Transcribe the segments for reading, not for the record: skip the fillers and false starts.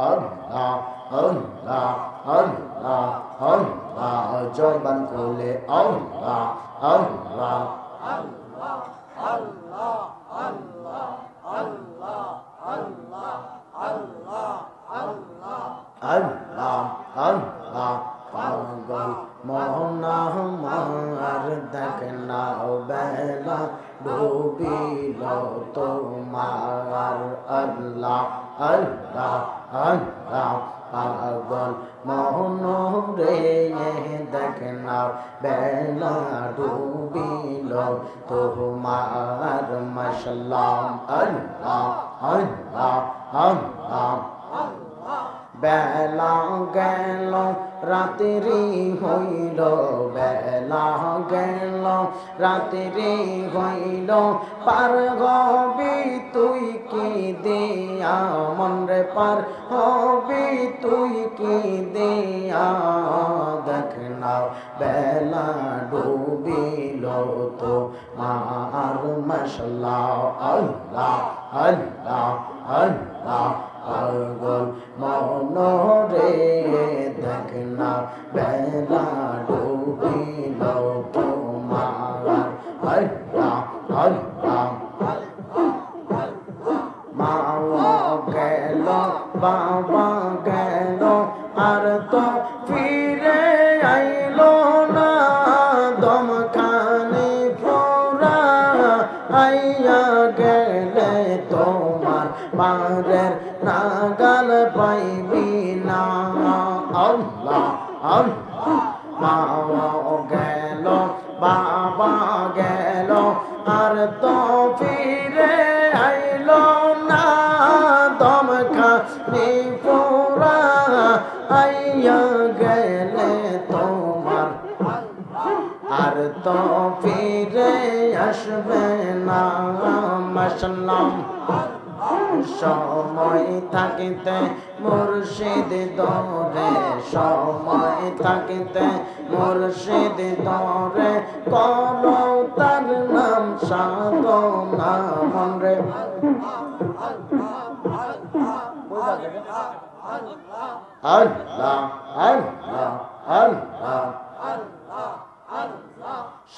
আল্লাহ আল্লাহ আল্লাহ আল্লাহ জবান খুলে আল্লাহ আল্লাহ আল্লাহ আল্লাহ আল্লাহ আল্লাহ আল্লাহ আল্লাহ আল্লাহ আল্লাহ আল্লাহ পাগল মোহনা আমার দেখ না বেলা ডুবিল তোমার আল্লাহ আল্লাহ আল্লাহ পাগল মোহন রে দেখ না বেলা ডুবিল তোমার মাশাল্লাহ আল্লাহ আল্লাহ আল্লাহ বেলা গেল রাত্রি হইল বেলা গেল রাত্রি হইল পার হবি তুই কি দিয়া মন রে পার হবি তুই কি দিয়া দেখ না বেলা ডুবিল তো মার মাশাল্লাহ আল্লাহ আল্লাহ আল্লাহ পাগল মন রে দেখ না বেলা ডুবিল তোমার আল্লাহ আল্লাহ মা গেল বাবা গেল আর তো ফিরে আইল না দমখানি ফোরা আইয়া গেলে তোমার মারের নাগাল পাইবি না আল্লাহ আল্লাহ মা গেল বাবা গেল আর তো ফিরে আইল না দমখানি ফোরা আইয়া গেলে তোমার আর তো ফিরে আসবে না মাশাল্লাহ সময় থাকিতে মুর্শিদ দরে সময় থাকিতে মুর্শিদ দরে করো তার নাম সাধনা মন রে আল্লাহ আল্লাহ আল্লাহ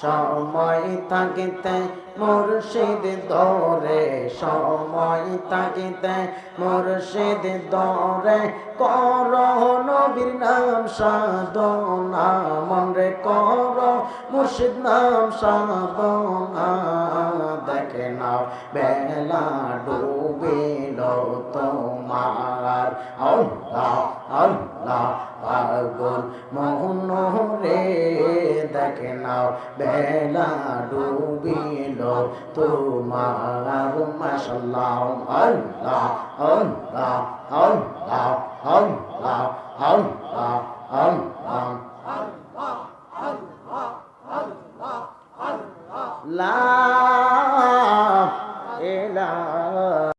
সময় থাকিতে মুর্শিদ দরে সময় থাকিতে মুর্শিদ দরে কর নবীর নাম সাধনা মন রে কর মুর্শিদ নাম সাধনা দেখে না বেলা ডুবিল তোমার আল্লাহ আল্লাহ পাগল মোহন রে দেখে নাও বেলা ডুবিল তোমার মাশাল্লাহ আল্লাহ আল্লাহ আল্লাহ আল্লাহ আল্লাহ আল্লাহ লা